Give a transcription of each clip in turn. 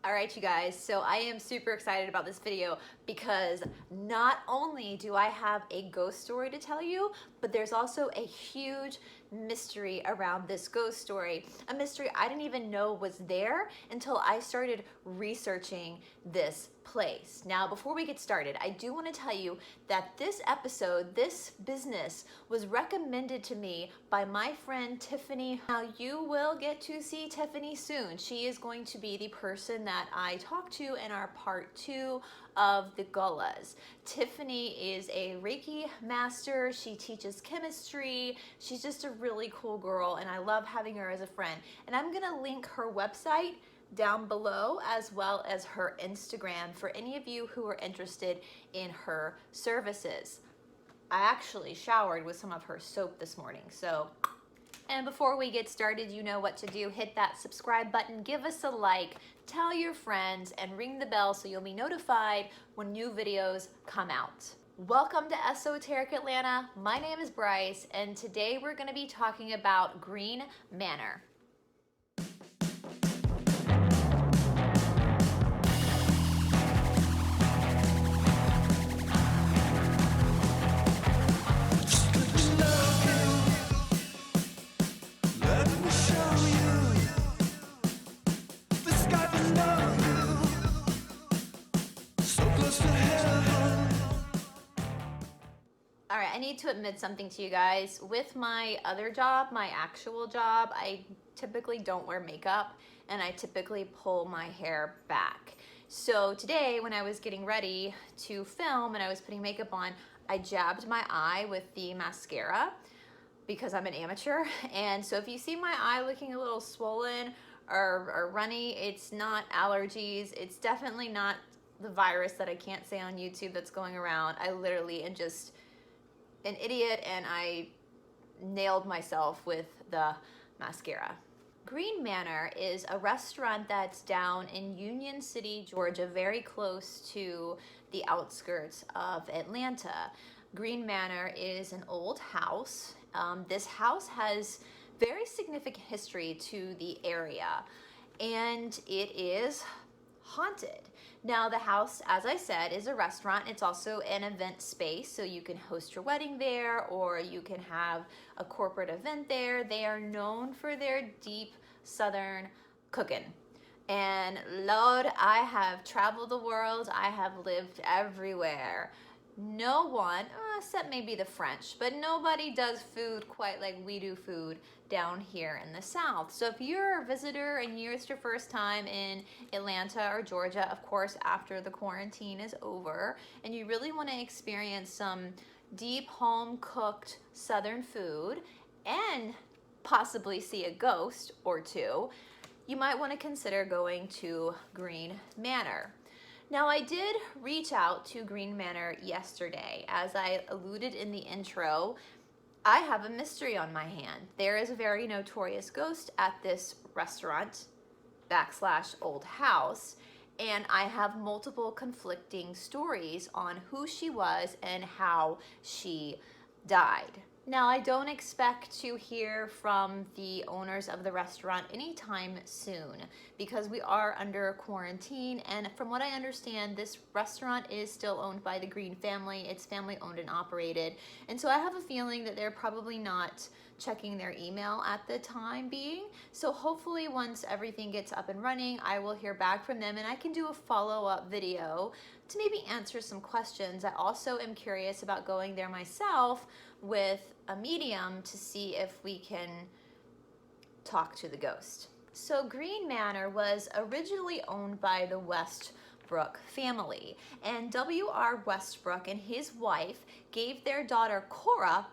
All right, you guys, so I am super excited about this video because not only do I have a ghost story to tell you, but there's also a huge mystery around this ghost story. A mystery I didn't even know was there until I started researching this place. Now, before we get started, I do want to tell you that this episode, this business, was recommended to me by my friend Tiffany. Now, you will get to see Tiffany soon. She is going to be the person that I talk to in our part 2 of the Gullas. Tiffany is a Reiki master. She teaches chemistry. She's just a really cool girl, and I love having her as a friend. And I'm gonna link her website down below, as well as her Instagram, for any of you who are interested in her services. I actually showered with some of her soap this morning, so. And before we get started, you know what to do. Hit that subscribe button, give us a like, tell your friends, and ring the bell so you'll be notified when new videos come out. Welcome to Esoteric Atlanta. My name is Brice, and today we're going to be talking about Green Manor. All right, I need to admit something to you guys. With my other job, my actual job, I typically don't wear makeup and I typically pull my hair back. So today when I was getting ready to film and I was putting makeup on, I jabbed my eye with the mascara because I'm an amateur. And so if you see my eye looking a little swollen or runny, it's not allergies. It's definitely not the virus that I can't say on YouTube that's going around. I literally am just an idiot and I nailed myself with the mascara. Green Manor is a restaurant that's down in Union City, Georgia, very close to the outskirts of Atlanta. Green Manor is an old house. This house has very significant history to the area, and it is haunted. Now, the house, as I said, is a restaurant. It's also an event space, so you can host your wedding there or you can have a corporate event there. They are known for their deep Southern cooking. And Lord, I have traveled the world. I have lived everywhere. No one, except maybe the French, but nobody does food quite like we do food down here in the South. So if you're a visitor and it's your first time in Atlanta or Georgia, of course, after the quarantine is over, and you really want to experience some deep home cooked Southern food and possibly see a ghost or two, you might want to consider going to Green Manor. Now, I did reach out to Green Manor yesterday. As I alluded in the intro, I have a mystery on my hand. There is a very notorious ghost at this restaurant / old house, and I have multiple conflicting stories on who she was and how she died. Now, I don't expect to hear from the owners of the restaurant anytime soon because we are under quarantine, and from what I understand, this restaurant is still owned by the Green family. It's family owned and operated, and so I have a feeling that they're probably not checking their email at the time being. So hopefully once everything gets up and running, I will hear back from them and I can do a follow-up video to maybe answer some questions. I also am curious about going there myself with a medium to see if we can talk to the ghost. So Green Manor was originally owned by the Westbrook family, and W.R. Westbrook and his wife gave their daughter Cora,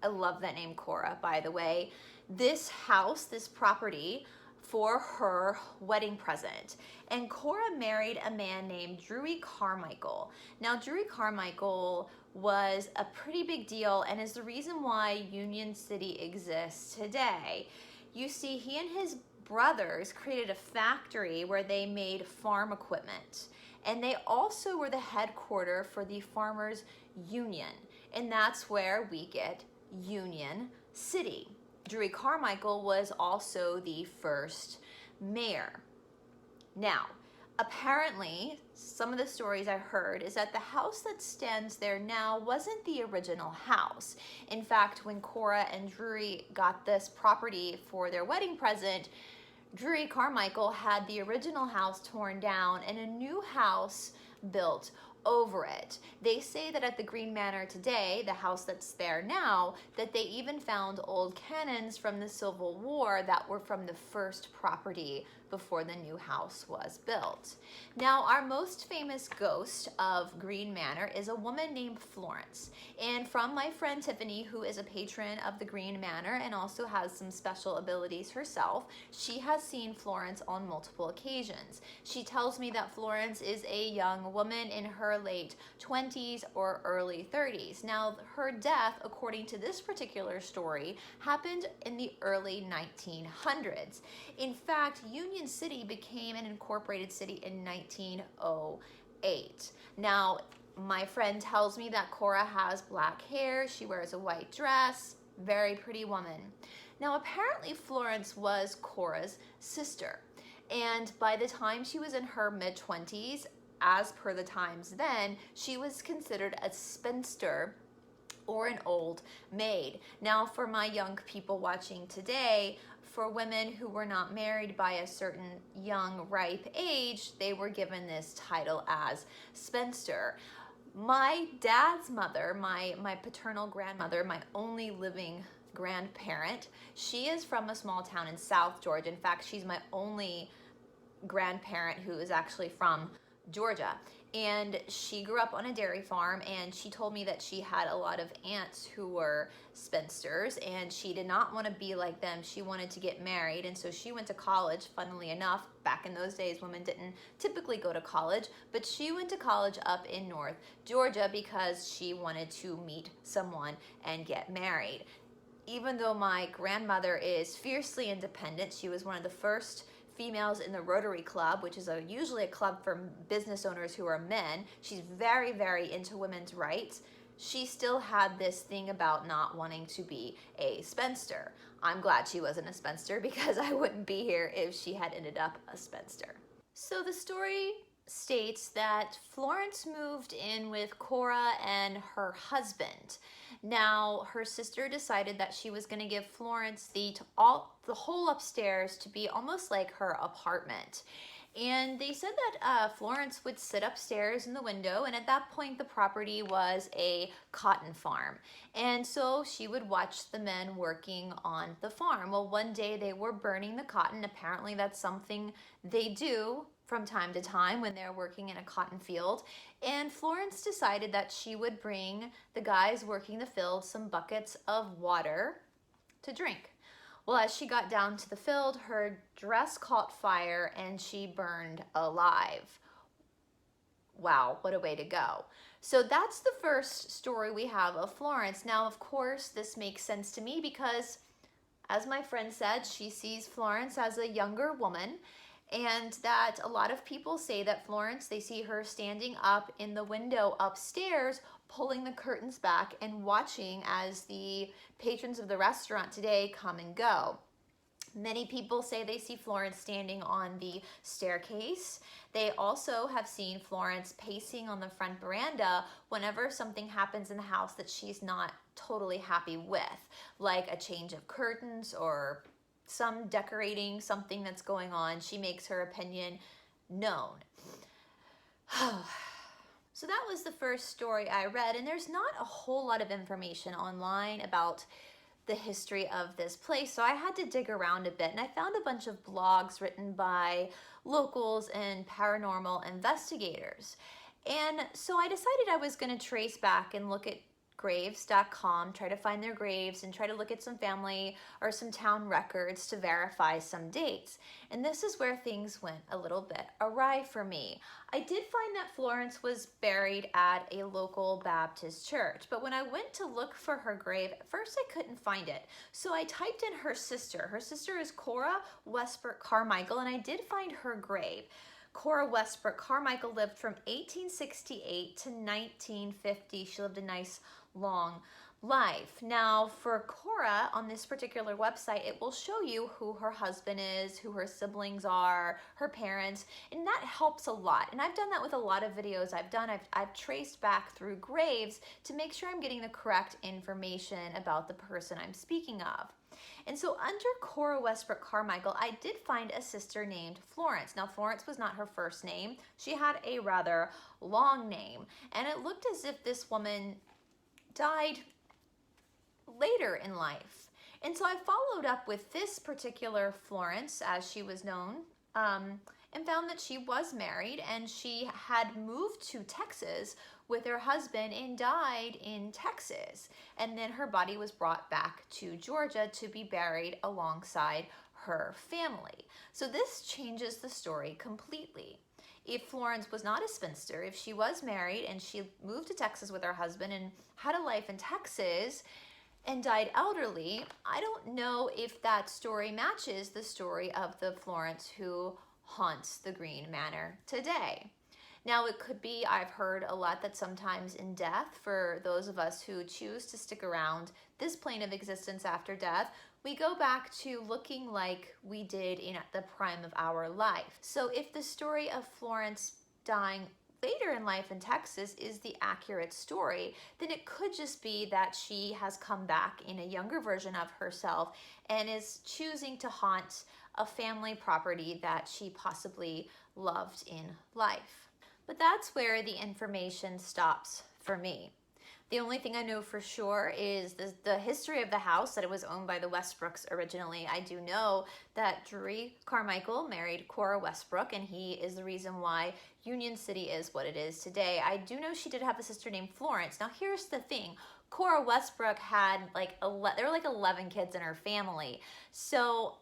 I love that name Cora, by the way, this house, this property, for her wedding present. And Cora married a man named Drewy Carmichael. Now, Drewy Carmichael was a pretty big deal and is the reason why Union City exists today. You see, he and his brothers created a factory where they made farm equipment. And they also were the headquarters for the Farmers Union. And that's where we get Union City. Drewy Carmichael was also the first mayor. Now, Apparently, some of the stories I heard is that the house that stands there now wasn't the original house. In fact, when Cora and Drury got this property for their wedding present, Drury Carmichael had the original house torn down and a new house built over it. They say that at the Green Manor today, the house that's there now, that they even found old cannons from the Civil War that were from the first property before the new house was built. Now, our most famous ghost of Green Manor is a woman named Florence. And from my friend Tiffany, who is a patron of the Green Manor and also has some special abilities herself, she has seen Florence on multiple occasions. She tells me that Florence is a young woman in her late 20s or early 30s. Now, her death, according to this particular story, happened in the early 1900s. In fact, Union City became an incorporated city in 1908. Now, my friend tells me that Cora has black hair, she wears a white dress, very pretty woman. Now, apparently Florence was Cora's sister, and by the time she was in her mid-20s, as per the times then, she was considered a spinster or an old maid. Now, for my young people watching today, for women who were not married by a certain young, ripe age, they were given this title as spinster. My dad's mother, my paternal grandmother, my only living grandparent, she is from a small town in South Georgia. In fact, she's my only grandparent who is actually from Georgia. And she grew up on a dairy farm, and she told me that she had a lot of aunts who were spinsters, and she did not want to be like them. She wanted to get married, and so she went to college. Funnily enough, back in those days, women didn't typically go to college, but she went to college up in North Georgia because she wanted to meet someone and get married. Even though my grandmother is fiercely independent, she was one of the first females in the Rotary Club, which is usually a club for business owners who are men. She's very, very into women's rights. She still had this thing about not wanting to be a spinster. I'm glad she wasn't a spinster because I wouldn't be here if she had ended up a spinster. So the story states that Florence moved in with Cora and her husband. Now, her sister decided that she was going to give Florence the whole upstairs to be almost like her apartment. And they said that Florence would sit upstairs in the window, and at that point the property was a cotton farm. And so she would watch the men working on the farm. Well, one day they were burning the cotton. Apparently that's something they do from time to time when they're working in a cotton field. And Florence decided that she would bring the guys working the field some buckets of water to drink. Well, as she got down to the field, her dress caught fire and she burned alive. Wow, what a way to go. So that's the first story we have of Florence. Now, of course, this makes sense to me because, as my friend said, she sees Florence as a younger woman, and that a lot of people say that Florence, they see her standing up in the window upstairs, pulling the curtains back and watching as the patrons of the restaurant today come and go. Many people say they see Florence standing on the staircase. They also have seen Florence pacing on the front veranda whenever something happens in the house that she's not totally happy with, like a change of curtains or some decorating, something that's going on. She makes her opinion known. So that was the first story I read, and there's not a whole lot of information online about the history of this place, so I had to dig around a bit, and I found a bunch of blogs written by locals and paranormal investigators. And so I decided I was going to trace back and look at graves.com, try to find their graves and try to look at some family or some town records to verify some dates. And this is where things went a little bit awry for me. I did find that Florence was buried at a local Baptist church, but when I went to look for her grave, at first I couldn't find it. So I typed in her sister. Her sister is Cora Westbrook Carmichael, and I did find her grave. Cora Westbrook Carmichael lived from 1868 to 1950. She lived a nice long life. Now for Cora on this particular website, it will show you who her husband is, who her siblings are, her parents, and that helps a lot. And I've done that with a lot of videos I've done. I've traced back through graves to make sure I'm getting the correct information about the person I'm speaking of. And so under Cora Westbrook Carmichael, I did find a sister named Florence. Now Florence was not her first name. She had a rather long name, and it looked as if this woman died later in life. And so I followed up with this particular Florence, as she was known, and found that she was married and she had moved to Texas with her husband and died in Texas. And then her body was brought back to Georgia to be buried alongside her family. So this changes the story completely. If Florence was not a spinster, if she was married and she moved to Texas with her husband and had a life in Texas and died elderly, I don't know if that story matches the story of the Florence who haunts the Green Manor today. Now it could be, I've heard a lot that sometimes in death, for those of us who choose to stick around this plane of existence after death, we go back to looking like we did in the prime of our life. So if the story of Florence dying later in life in Texas is the accurate story, then it could just be that she has come back in a younger version of herself and is choosing to haunt a family property that she possibly loved in life. But that's where the information stops for me. The only thing I know for sure is the history of the house, that it was owned by the Westbrooks originally. I do know that Drury Carmichael married Cora Westbrook, and he is the reason why Union City is what it is today. I do know she did have a sister named Florence. Now here's the thing. Cora Westbrook had there were like 11 kids in her family. So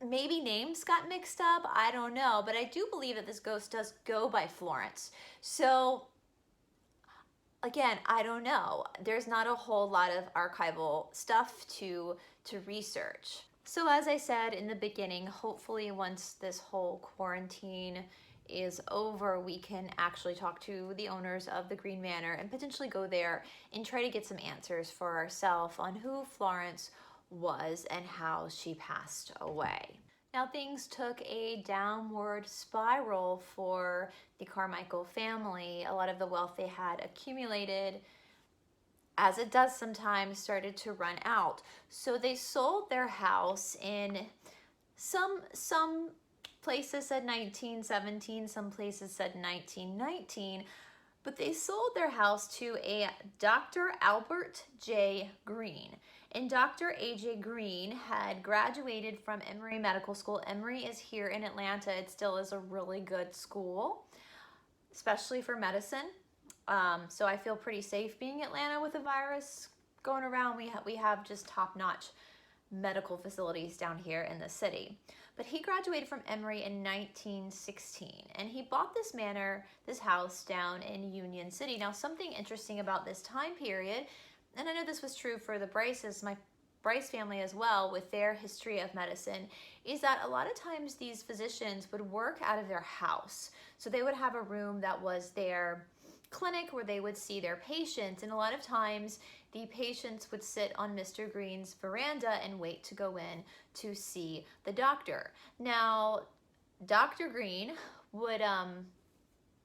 maybe names got mixed up, I don't know, but I do believe that this ghost does go by Florence. So again, I don't know. There's not a whole lot of archival stuff to research. So as I said in the beginning, hopefully once this whole quarantine is over, we can actually talk to the owners of the Green Manor and potentially go there and try to get some answers for ourselves on who Florence was and how she passed away. Now things took a downward spiral for the Carmichael family. A lot of the wealth they had accumulated, as it does sometimes, started to run out. So they sold their house in some places said 1917, some places said 1919, but they sold their house to a Dr. Albert J. Green. And Dr. A.J. Green had graduated from Emory Medical School. Emory is here in Atlanta. It still is a really good school, especially for medicine. So I feel pretty safe being in Atlanta with the virus going around. We have just top-notch medical facilities down here in the city. But he graduated from Emory in 1916, and he bought this manor, this house down in Union City. Now, something interesting about this time period, and I know this was true for the Brices, my Brice family as well, with their history of medicine, is that a lot of times these physicians would work out of their house. So they would have a room that was their clinic where they would see their patients, and a lot of times the patients would sit on Mr. Green's veranda and wait to go in to see the doctor. Now, Dr. Green would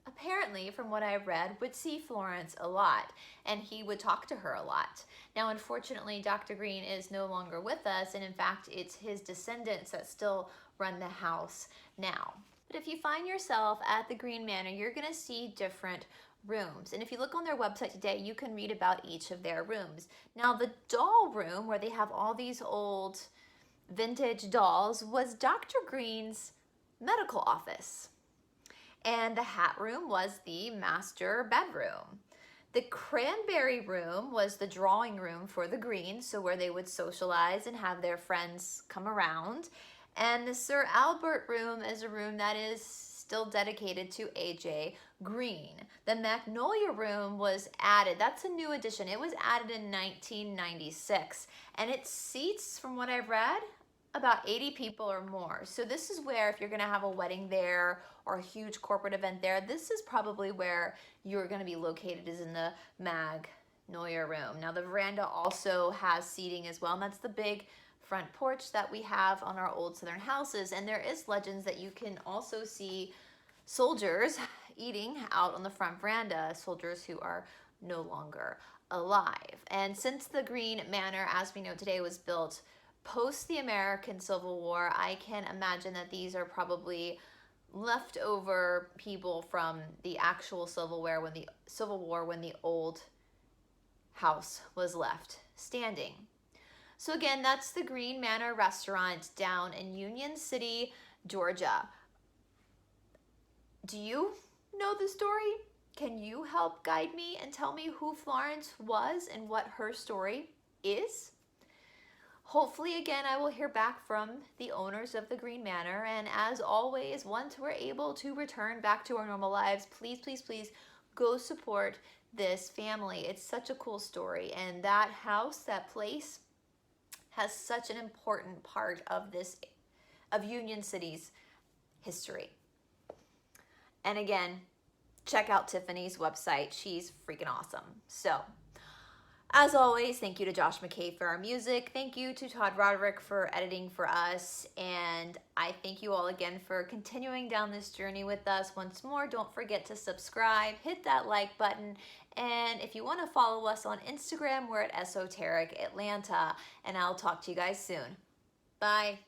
apparently, from what I've read, would see Florence a lot, and he would talk to her a lot. Now, unfortunately, Dr. Green is no longer with us, and in fact, it's his descendants that still run the house now. But if you find yourself at the Green Manor, you're gonna see different rooms. And if you look on their website today, you can read about each of their rooms. Now, the doll room, where they have all these old vintage dolls, was Dr. Green's medical office. And the hat room was the master bedroom. The cranberry room was the drawing room for the Greens, so where they would socialize and have their friends come around. And the Sir Albert room is a room that is still dedicated to A.J. Green. The Magnolia room was added. That's a new addition. It was added in 1996, and it seats, from what I've read, about 80 people or more. So this is where, if you're gonna have a wedding there or a huge corporate event there, this is probably where you're gonna be located, is in the know your room. Now the veranda also has seating as well, and that's the big front porch that we have on our old Southern houses. And there is legends that you can also see soldiers eating out on the front veranda, soldiers who are no longer alive. And since the Green Manor, as we know today, was built post the American Civil War, I can imagine that these are probably leftover people from the actual Civil War when the old house was left standing. So again, that's the Green Manor restaurant down in Union City, Georgia. Do you know the story? Can you help guide me and tell me who Florence was and what her story is? Hopefully, again, I will hear back from the owners of the Green Manor. And as always, once we're able to return back to our normal lives, please, please, please go support this family. It's such a cool story. And that house, that place, has such an important part of Union City's history. And again, check out Tiffany's website. She's freaking awesome. So, as always, thank you to Josh McKay for our music. Thank you to Todd Roderick for editing for us. And I thank you all again for continuing down this journey with us. Once more, don't forget to subscribe, hit that like button. And if you want to follow us on Instagram, we're at Esoteric Atlanta. And I'll talk to you guys soon. Bye.